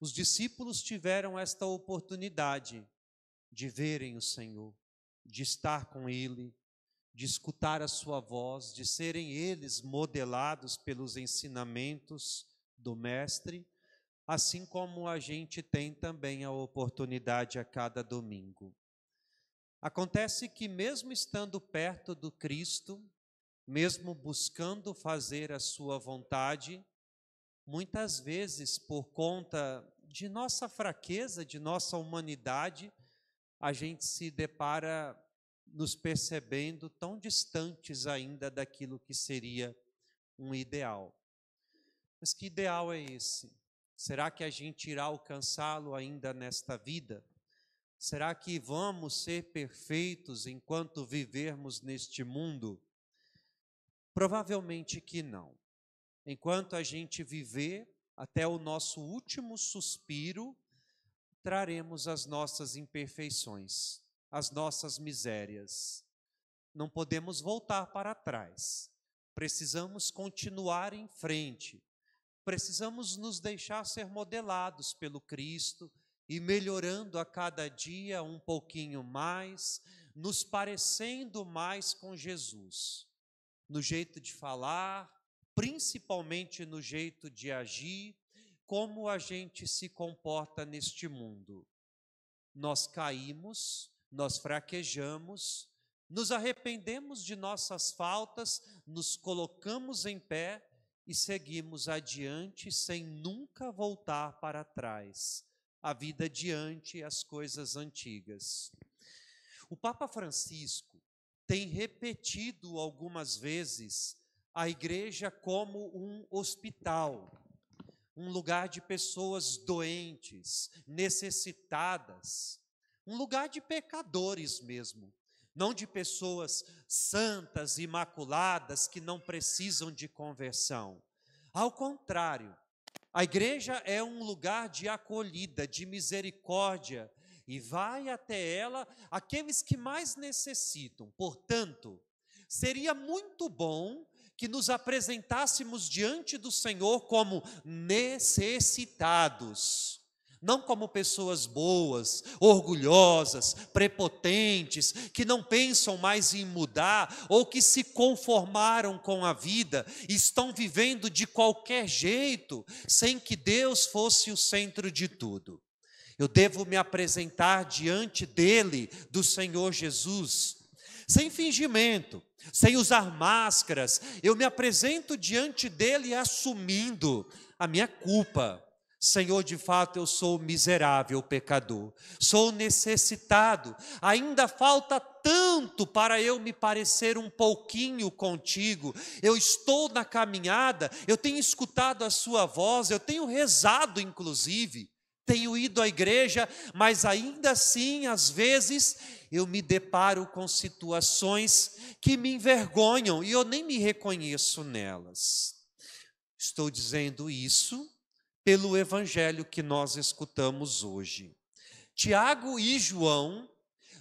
Os discípulos tiveram esta oportunidade de verem o Senhor, de estar com Ele, de escutar a sua voz, de serem eles modelados pelos ensinamentos do Mestre, assim como a gente tem também a oportunidade a cada domingo. Acontece que mesmo estando perto do Cristo, mesmo buscando fazer a sua vontade, muitas vezes por conta de nossa fraqueza, de nossa humanidade, a gente se depara nos percebendo tão distantes ainda daquilo que seria um ideal. Mas que ideal é esse? Será que a gente irá alcançá-lo ainda nesta vida? Será que vamos ser perfeitos enquanto vivermos neste mundo? Provavelmente que não. Enquanto a gente viver até o nosso último suspiro, traremos as nossas imperfeições, as nossas misérias. Não podemos voltar para trás. Precisamos continuar em frente. Precisamos nos deixar ser modelados pelo Cristo e melhorando a cada dia um pouquinho mais, nos parecendo mais com Jesus, no jeito de falar, principalmente no jeito de agir, como a gente se comporta neste mundo. Nós caímos, nós fraquejamos, nos arrependemos de nossas faltas, nos colocamos em pé e seguimos adiante sem nunca voltar para trás. A vida adiante, as coisas antigas. O Papa Francisco tem repetido algumas vezes a igreja como um hospital, um lugar de pessoas doentes, necessitadas, um lugar de pecadores mesmo, não de pessoas santas, imaculadas, que não precisam de conversão. Ao contrário, a igreja é um lugar de acolhida, de misericórdia, e vai até ela aqueles que mais necessitam. Portanto, seria muito bom que nos apresentássemos diante do Senhor como necessitados, não como pessoas boas, orgulhosas, prepotentes, que não pensam mais em mudar ou que se conformaram com a vida e estão vivendo de qualquer jeito, sem que Deus fosse o centro de tudo. Eu devo me apresentar diante dele, do Senhor Jesus, sem fingimento, sem usar máscaras. Eu me apresento diante dele assumindo a minha culpa. Senhor, de fato eu sou miserável pecador, sou necessitado, ainda falta tanto para eu me parecer um pouquinho contigo. Eu estou na caminhada, eu tenho escutado a sua voz, eu tenho rezado inclusive, tenho ido à igreja, mas ainda assim, às vezes, eu me deparo com situações que me envergonham e eu nem me reconheço nelas. Estou dizendo isso pelo evangelho que nós escutamos hoje. Tiago e João,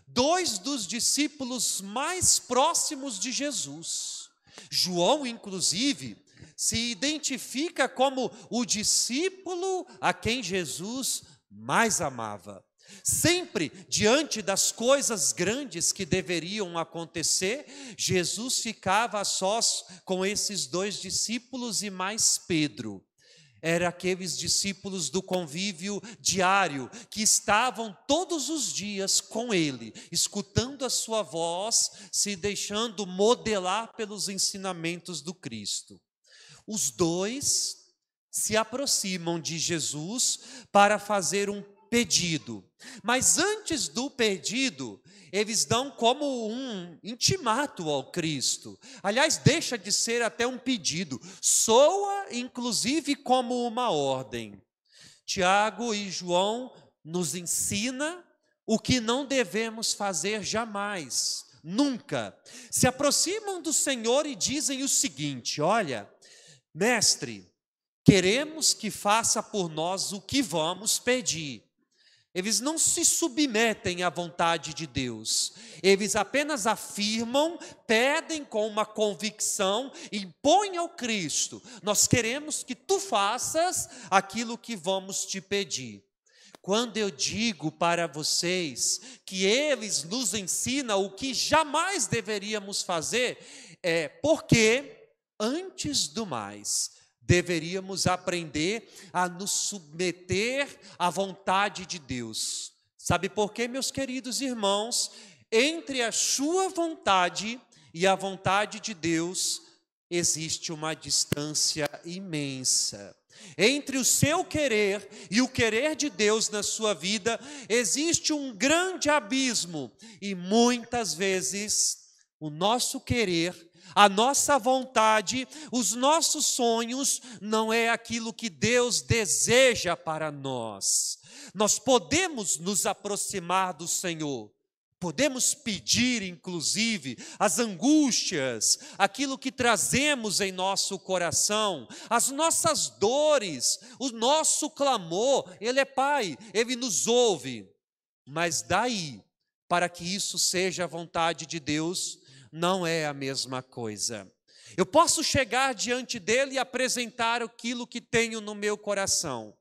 dois dos discípulos mais próximos de Jesus. João, inclusive, se identifica como o discípulo a quem Jesus mais amava. Sempre diante das coisas grandes que deveriam acontecer, Jesus ficava a sós com esses dois discípulos e mais Pedro. Eram aqueles discípulos do convívio diário, que estavam todos os dias com ele, escutando a sua voz, se deixando modelar pelos ensinamentos do Cristo. Os dois se aproximam de Jesus para fazer um pedido, mas antes do pedido, eles dão como um intimato ao Cristo. Aliás, deixa de ser até um pedido, soa inclusive como uma ordem. Tiago e João nos ensina o que não devemos fazer jamais, nunca. Se aproximam do Senhor e dizem o seguinte: olha, mestre, queremos que faça por nós o que vamos pedir. Eles não se submetem à vontade de Deus. Eles apenas afirmam, pedem com uma convicção, impõem ao Cristo: nós queremos que tu faças aquilo que vamos te pedir. Quando eu digo para vocês que eles nos ensinam o que jamais deveríamos fazer, é porque, antes do mais, deveríamos aprender a nos submeter à vontade de Deus. Sabe por quê, meus queridos irmãos? Entre a sua vontade e a vontade de Deus, existe uma distância imensa. Entre o seu querer e o querer de Deus na sua vida, existe um grande abismo. E muitas vezes, o nosso querer, a nossa vontade, os nossos sonhos, não é aquilo que Deus deseja para nós. Nós podemos nos aproximar do Senhor, podemos pedir, inclusive, as angústias, aquilo que trazemos em nosso coração, as nossas dores, o nosso clamor. Ele é Pai, Ele nos ouve. Mas daí, para que isso seja a vontade de Deus, não é a mesma coisa. Eu posso chegar diante dele e apresentar aquilo que tenho no meu coração,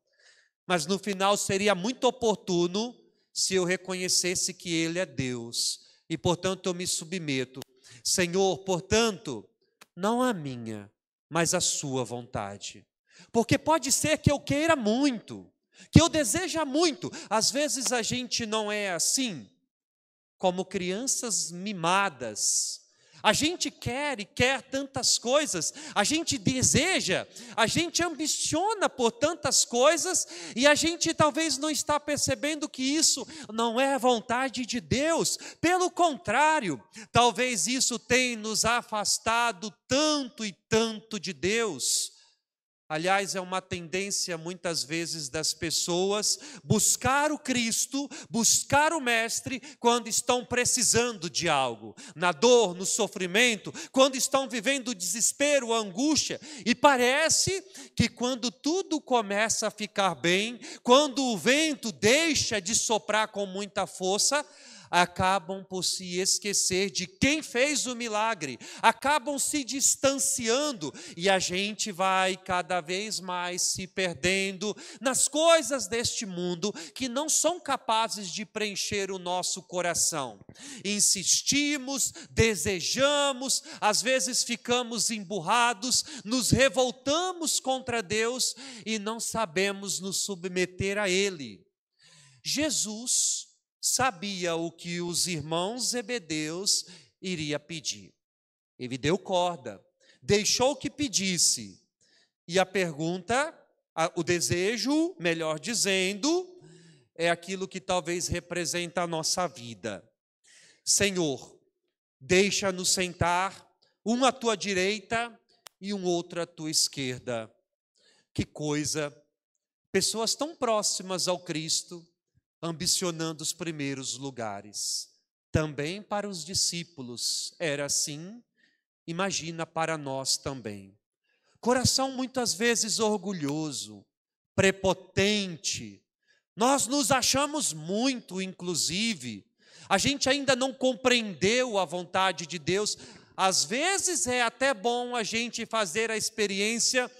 mas no final seria muito oportuno se eu reconhecesse que ele é Deus e, portanto, eu me submeto. Senhor, portanto, não a minha, mas a sua vontade. Porque pode ser que eu queira muito, que eu deseja muito. Às vezes a gente não é assim, como crianças mimadas. A gente quer e quer tantas coisas, a gente deseja, a gente ambiciona por tantas coisas e a gente talvez não está percebendo que isso não é a vontade de Deus. Pelo contrário, talvez isso tenha nos afastado tanto e tanto de Deus. Aliás, é uma tendência muitas vezes das pessoas buscar o Cristo, buscar o Mestre quando estão precisando de algo, na dor, no sofrimento, quando estão vivendo o desespero, a angústia. E parece que quando tudo começa a ficar bem, quando o vento deixa de soprar com muita força, acabam por se esquecer de quem fez o milagre, acabam se distanciando e a gente vai cada vez mais se perdendo nas coisas deste mundo que não são capazes de preencher o nosso coração. Insistimos, desejamos, às vezes ficamos emburrados, nos revoltamos contra Deus e não sabemos nos submeter a Ele. Jesus sabia o que os irmãos Zebedeus iria pedir. Ele deu corda, deixou que pedisse. E a pergunta, o desejo, melhor dizendo, é aquilo que talvez representa a nossa vida. Senhor, deixa-nos sentar, um à tua direita e um outro à tua esquerda. Que coisa! Pessoas tão próximas ao Cristo, ambicionando os primeiros lugares. Também para os discípulos era assim, imagina para nós também. Coração muitas vezes orgulhoso, prepotente. Nós nos achamos muito, inclusive. A gente ainda não compreendeu a vontade de Deus. Às vezes é até bom a gente fazer a experiência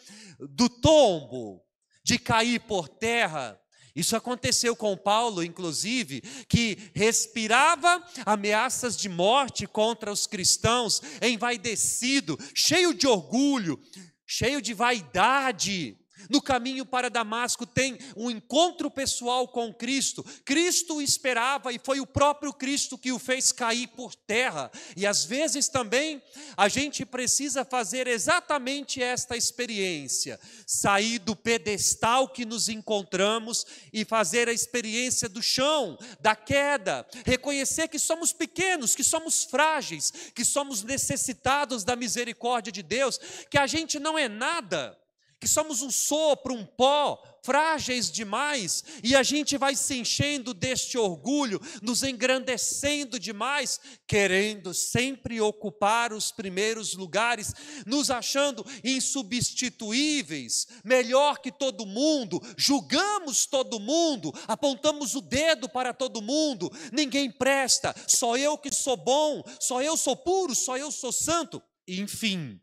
do tombo, de cair por terra. Isso aconteceu com Paulo, inclusive, que respirava ameaças de morte contra os cristãos, envaidecido, cheio de orgulho, cheio de vaidade. No caminho para Damasco tem um encontro pessoal com Cristo. Cristo o esperava e foi o próprio Cristo que o fez cair por terra. E às vezes também a gente precisa fazer exatamente esta experiência. Sair do pedestal que nos encontramos e fazer a experiência do chão, da queda. Reconhecer que somos pequenos, que somos frágeis, que somos necessitados da misericórdia de Deus, que a gente não é nada, que somos um sopro, um pó, frágeis demais, e a gente vai se enchendo deste orgulho, nos engrandecendo demais, querendo sempre ocupar os primeiros lugares, nos achando insubstituíveis, melhor que todo mundo, julgamos todo mundo, apontamos o dedo para todo mundo, ninguém presta, só eu que sou bom, só eu sou puro, só eu sou santo, enfim.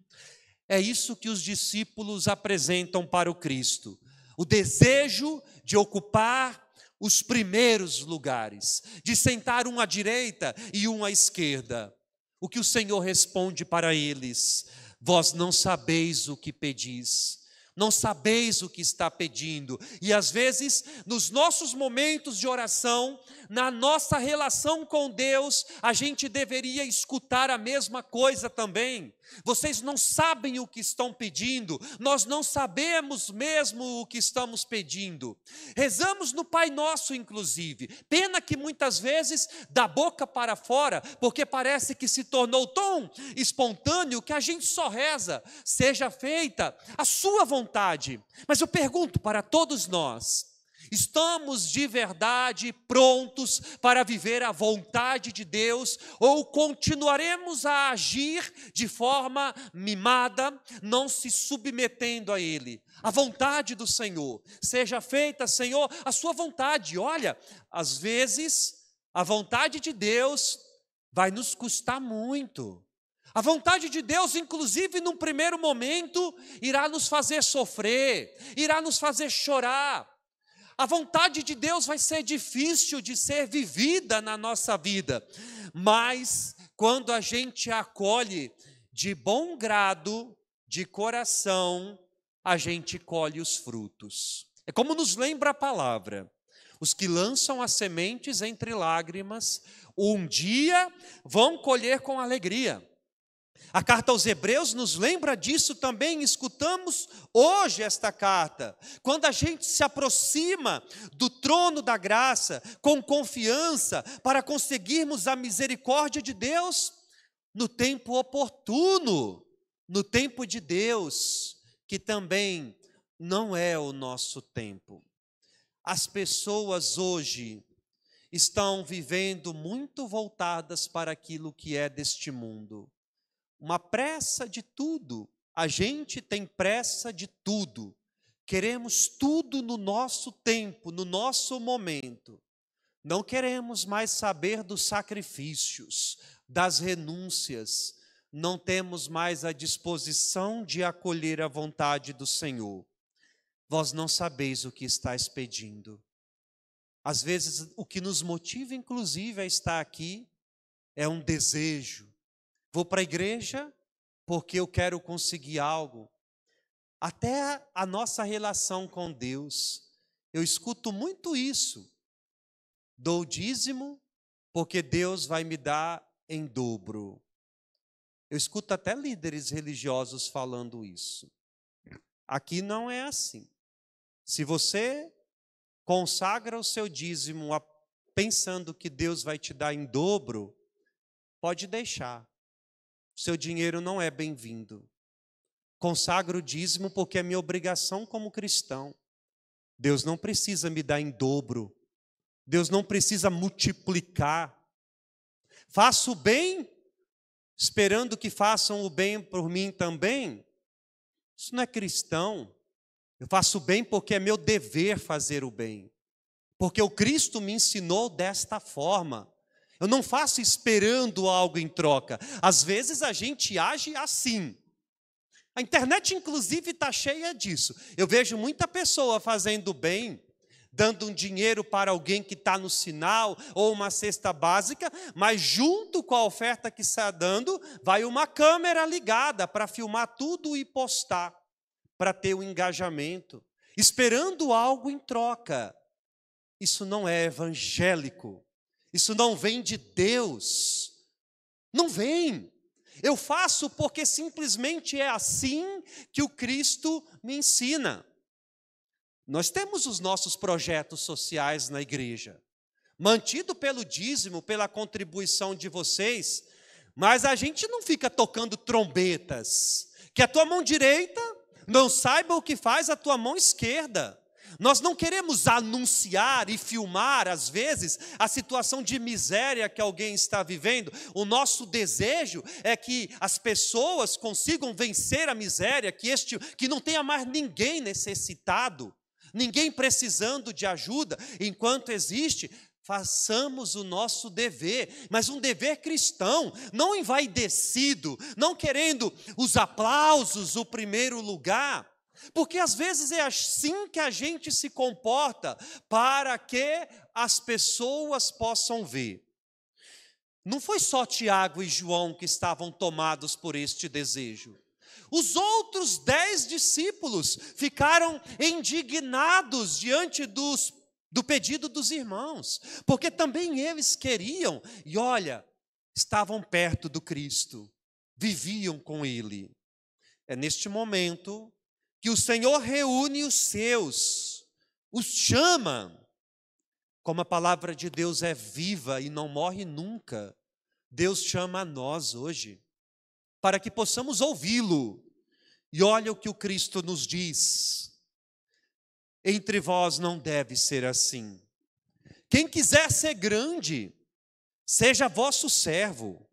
É isso que os discípulos apresentam para o Cristo, o desejo de ocupar os primeiros lugares, de sentar um à direita e um à esquerda. O que o Senhor responde para eles: vós não sabeis o que pedis. Não sabeis o que está pedindo. E às vezes, nos nossos momentos de oração, na nossa relação com Deus, a gente deveria escutar a mesma coisa também. Vocês não sabem o que estão pedindo, nós não sabemos mesmo o que estamos pedindo. Rezamos no Pai Nosso, inclusive. Pena que muitas vezes, da boca para fora, porque parece que se tornou tão espontâneo que a gente só reza: seja feita a sua vontade. Mas eu pergunto para todos nós: estamos de verdade prontos para viver a vontade de Deus, ou continuaremos a agir de forma mimada, não se submetendo a Ele? A vontade do Senhor, seja feita, Senhor, a sua vontade. Olha, às vezes a vontade de Deus vai nos custar muito. A vontade de Deus, inclusive num primeiro momento, irá nos fazer sofrer, irá nos fazer chorar. A vontade de Deus vai ser difícil de ser vivida na nossa vida, mas quando a gente acolhe de bom grado, de coração, a gente colhe os frutos. É como nos lembra a palavra: os que lançam as sementes entre lágrimas, um dia vão colher com alegria. A carta aos Hebreus nos lembra disso também. Escutamos hoje esta carta. Quando a gente se aproxima do trono da graça com confiança para conseguirmos a misericórdia de Deus no tempo oportuno, no tempo de Deus, que também não é o nosso tempo. As pessoas hoje estão vivendo muito voltadas para aquilo que é deste mundo. Uma pressa de tudo, a gente tem pressa de tudo, queremos tudo no nosso tempo, no nosso momento, não queremos mais saber dos sacrifícios, das renúncias, não temos mais a disposição de acolher a vontade do Senhor. Vós não sabeis o que estáis pedindo. Às vezes o que nos motiva inclusive a estar aqui é um desejo. Vou para a igreja porque eu quero conseguir algo. Até a nossa relação com Deus, eu escuto muito isso. Dou o dízimo porque Deus vai me dar em dobro. Eu escuto até líderes religiosos falando isso. Aqui não é assim. Se você consagra o seu dízimo pensando que Deus vai te dar em dobro, pode deixar. Seu dinheiro não é bem-vindo. Consagro o dízimo porque é minha obrigação como cristão. Deus não precisa me dar em dobro. Deus não precisa multiplicar. Faço o bem, esperando que façam o bem por mim também. Isso não é cristão. Eu faço o bem porque é meu dever fazer o bem. Porque o Cristo me ensinou desta forma. Eu não faço esperando algo em troca. Às vezes a gente age assim. A internet, inclusive, está cheia disso. Eu vejo muita pessoa fazendo bem, dando um dinheiro para alguém que está no sinal, ou uma cesta básica, mas junto com a oferta que está dando, vai uma câmera ligada para filmar tudo e postar, para ter o engajamento, esperando algo em troca. Isso não é evangélico. Isso não vem de Deus, não vem. Eu faço porque simplesmente é assim que o Cristo me ensina. Nós temos os nossos projetos sociais na igreja, mantido pelo dízimo, pela contribuição de vocês, mas a gente não fica tocando trombetas, que a tua mão direita não saiba o que faz a tua mão esquerda. Nós não queremos anunciar e filmar, às vezes, a situação de miséria que alguém está vivendo. O nosso desejo é que as pessoas consigam vencer a miséria, que não tenha mais ninguém necessitado, ninguém precisando de ajuda. Enquanto existe, façamos o nosso dever, mas um dever cristão, não envaidecido, não querendo os aplausos, o primeiro lugar. Porque às vezes é assim que a gente se comporta, para que as pessoas possam ver. Não foi só Tiago e João que estavam tomados por este desejo. Os outros 10 discípulos ficaram indignados diante do pedido dos irmãos, porque também eles queriam, e olha, estavam perto do Cristo, viviam com Ele. É neste momento que o Senhor reúne os seus, os chama. Como a palavra de Deus é viva e não morre nunca, Deus chama a nós hoje, para que possamos ouvi-lo. E olha o que o Cristo nos diz: entre vós não deve ser assim. Quem quiser ser grande, seja vosso servo.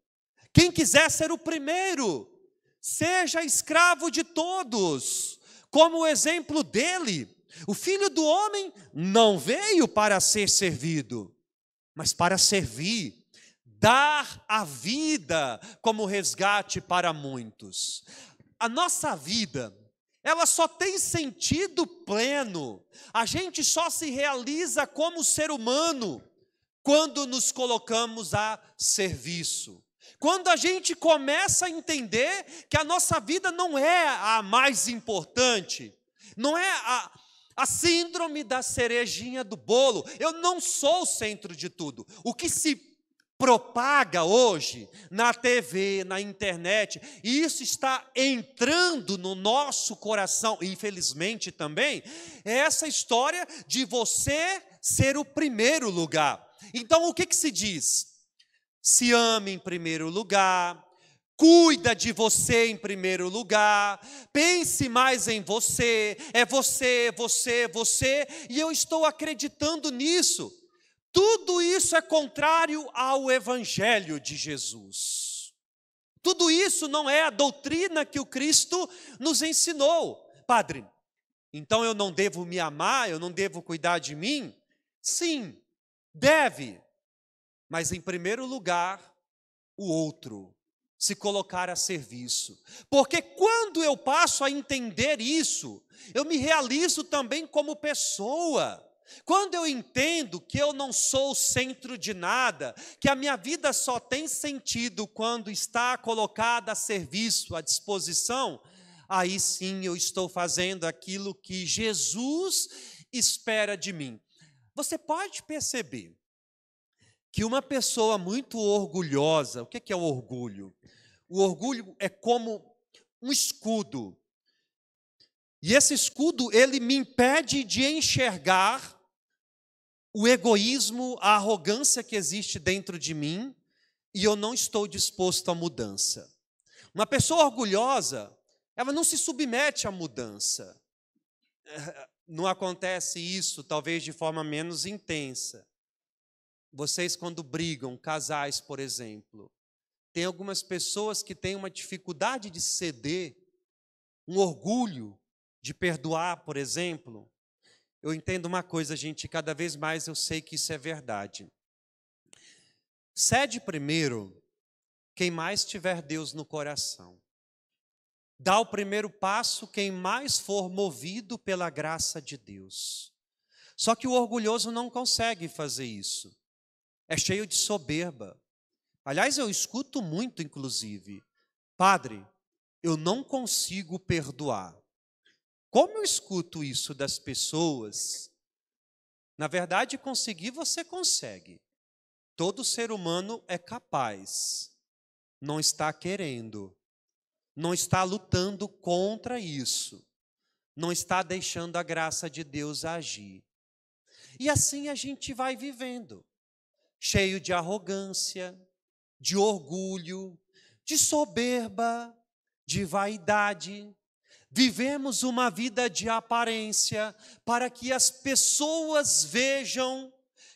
Quem quiser ser o primeiro, seja escravo de todos. Como o exemplo dele, o Filho do Homem não veio para ser servido, mas para servir, dar a vida como resgate para muitos. A nossa vida, ela só tem sentido pleno, a gente só se realiza como ser humano quando nos colocamos a serviço. Quando a gente começa a entender que a nossa vida não é a mais importante, não é a síndrome da cerejinha do bolo. Eu não sou o centro de tudo. O que se propaga hoje na TV, na internet, e isso está entrando no nosso coração, infelizmente também, é essa história de você ser o primeiro lugar. Então o que se diz? Se ame em primeiro lugar, cuida de você em primeiro lugar, pense mais em você, é você, você, você, e eu estou acreditando nisso. Tudo isso é contrário ao Evangelho de Jesus. Tudo isso não é a doutrina que o Cristo nos ensinou. Padre, então eu não devo me amar, eu não devo cuidar de mim? Sim, deve. Mas em primeiro lugar, o outro, se colocar a serviço. Porque quando eu passo a entender isso, eu me realizo também como pessoa. Quando eu entendo que eu não sou o centro de nada, que a minha vida só tem sentido quando está colocada a serviço, à disposição, aí sim eu estou fazendo aquilo que Jesus espera de mim. Você pode perceber que uma pessoa muito orgulhosa, o que é o orgulho? O orgulho é como um escudo. E esse escudo, ele me impede de enxergar o egoísmo, a arrogância que existe dentro de mim, e eu não estou disposto à mudança. Uma pessoa orgulhosa, ela não se submete à mudança. Não acontece isso, talvez de forma menos intensa. Vocês, quando brigam, casais, por exemplo, tem algumas pessoas que têm uma dificuldade de ceder, um orgulho de perdoar, por exemplo. Eu entendo uma coisa, gente, cada vez mais eu sei que isso é verdade. Cede primeiro quem mais tiver Deus no coração. Dá o primeiro passo quem mais for movido pela graça de Deus. Só que o orgulhoso não consegue fazer isso. É cheio de soberba. Aliás, eu escuto muito, inclusive, padre, eu não consigo perdoar. Como eu escuto isso das pessoas? Na verdade, conseguir você consegue. Todo ser humano é capaz. Não está querendo. Não está lutando contra isso. Não está deixando a graça de Deus agir. E assim a gente vai vivendo. Cheio de arrogância, de orgulho, de soberba, de vaidade, vivemos uma vida de aparência para que as pessoas vejam.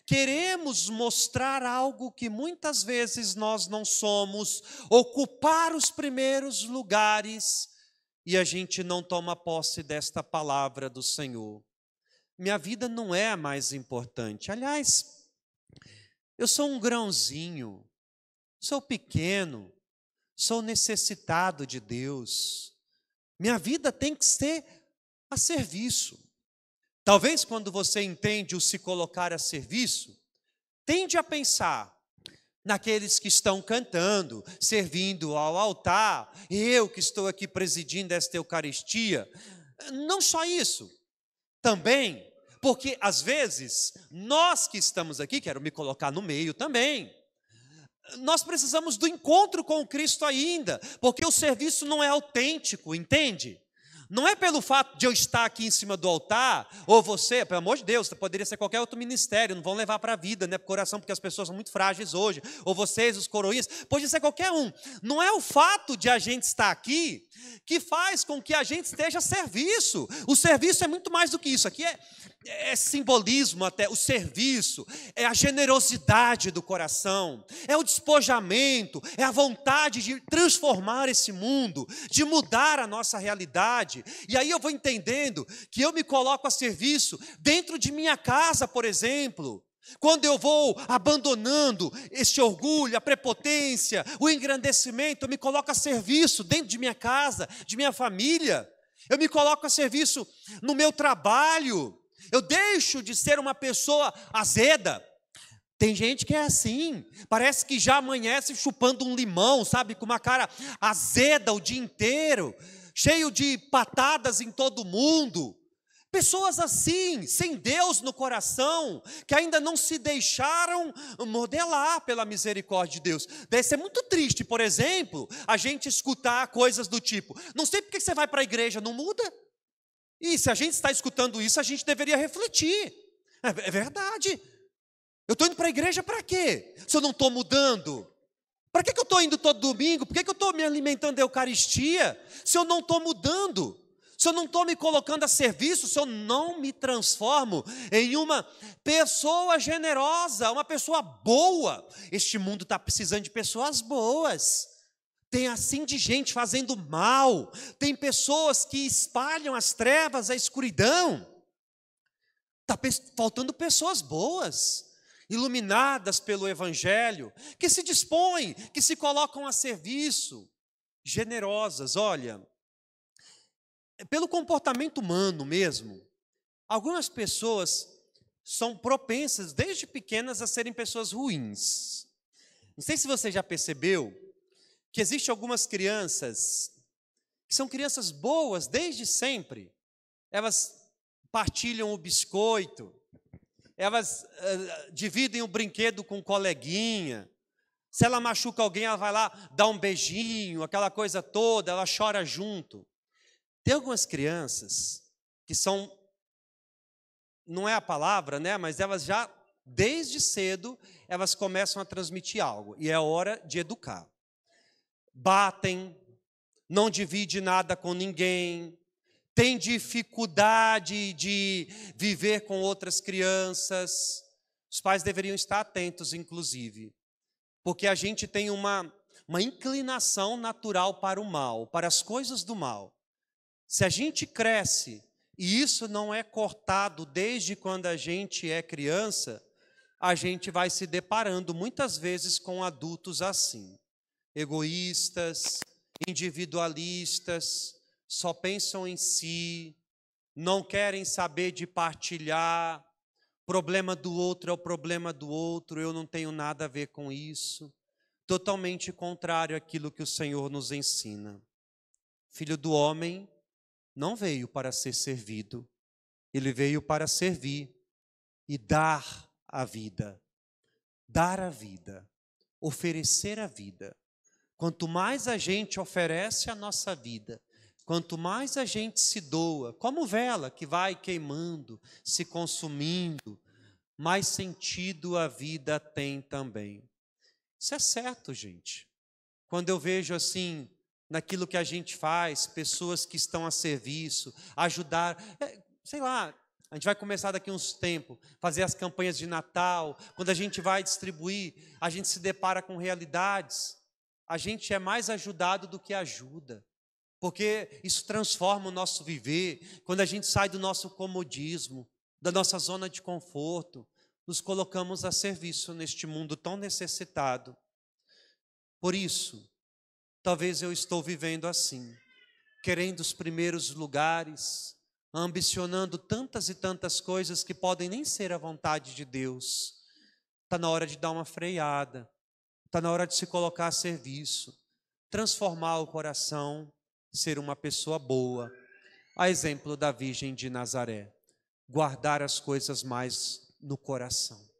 Queremos mostrar algo que muitas vezes nós não somos, ocupar os primeiros lugares, e a gente não toma posse desta palavra do Senhor. Minha vida não é a mais importante. Aliás, eu sou um grãozinho, sou pequeno, sou necessitado de Deus. Minha vida tem que ser a serviço. Talvez quando você entende o se colocar a serviço, tende a pensar naqueles que estão cantando, servindo ao altar, eu que estou aqui presidindo esta Eucaristia. Não só isso, também, porque às vezes, nós que estamos aqui, quero me colocar no meio também, nós precisamos do encontro com o Cristo ainda, porque o serviço não é autêntico, entende? Não é pelo fato de eu estar aqui em cima do altar, ou você, pelo amor de Deus, poderia ser qualquer outro ministério, não vão levar para a vida, né, para o coração, porque as pessoas são muito frágeis hoje, ou vocês, os coroinhas, pode ser qualquer um. Não é o fato de a gente estar aqui que faz com que a gente esteja a serviço. O serviço é muito mais do que isso. Aqui é simbolismo até, o serviço, é a generosidade do coração, é o despojamento, é a vontade de transformar esse mundo, de mudar a nossa realidade. E aí eu vou entendendo que eu me coloco a serviço dentro de minha casa, por exemplo. Quando eu vou abandonando esse orgulho, a prepotência, o engrandecimento, eu me coloco a serviço dentro de minha casa, de minha família. Eu me coloco a serviço no meu trabalho. Eu deixo de ser uma pessoa azeda. Tem gente que é assim, parece que já amanhece chupando um limão, sabe, com uma cara azeda o dia inteiro, cheio de patadas em todo mundo. Pessoas assim, sem Deus no coração, que ainda não se deixaram modelar pela misericórdia de Deus. Deve ser muito triste, por exemplo, a gente escutar coisas do tipo: não sei porque você vai para a igreja, não muda? E se a gente está escutando isso, a gente deveria refletir. É verdade. Eu estou indo para a igreja para quê? Se eu não estou mudando? Para que eu estou indo todo domingo? Por que eu estou me alimentando da Eucaristia? Se eu não estou mudando? Se eu não estou me colocando a serviço? Se eu não me transformo em uma pessoa generosa, uma pessoa boa? Este mundo está precisando de pessoas boas. Tem assim de gente fazendo mal. Tem pessoas que espalham as trevas, a escuridão. Está faltando pessoas boas, iluminadas pelo Evangelho, que se dispõem, que se colocam a serviço, generosas. Olha, pelo comportamento humano mesmo, algumas pessoas são propensas, desde pequenas, a serem pessoas ruins. Não sei se você já percebeu que existem algumas crianças que são crianças boas desde sempre. Elas partilham o biscoito, elas dividem o brinquedo com o coleguinha. Se ela machuca alguém, ela vai lá, dá um beijinho, aquela coisa toda, ela chora junto. Tem algumas crianças que são, não é a palavra, né, mas elas já, desde cedo, elas começam a transmitir algo, e é hora de educar. Batem, não divide nada com ninguém, tem dificuldade de viver com outras crianças. Os pais deveriam estar atentos, inclusive, porque a gente tem uma inclinação natural para o mal, para as coisas do mal. Se a gente cresce e isso não é cortado desde quando a gente é criança, a gente vai se deparando muitas vezes com adultos assim, egoístas, individualistas, só pensam em si, não querem saber de partilhar, problema do outro é o problema do outro, eu não tenho nada a ver com isso. Totalmente contrário àquilo que o Senhor nos ensina. Filho do homem não veio para ser servido, ele veio para servir e dar a vida. Dar a vida, oferecer a vida. Quanto mais a gente oferece a nossa vida, quanto mais a gente se doa, como vela que vai queimando, se consumindo, mais sentido a vida tem também. Isso é certo, gente. Quando eu vejo assim, naquilo que a gente faz, pessoas que estão a serviço, ajudar, sei lá, a gente vai começar daqui uns tempos, fazer as campanhas de Natal, quando a gente vai distribuir, a gente se depara com realidades, a gente é mais ajudado do que ajuda, porque isso transforma o nosso viver, quando a gente sai do nosso comodismo, da nossa zona de conforto, nos colocamos a serviço neste mundo tão necessitado. Por isso, talvez eu estou vivendo assim, querendo os primeiros lugares, ambicionando tantas e tantas coisas que podem nem ser a vontade de Deus. Está na hora de dar uma freada, está na hora de se colocar a serviço, transformar o coração, ser uma pessoa boa, a exemplo da Virgem de Nazaré, guardar as coisas mais no coração.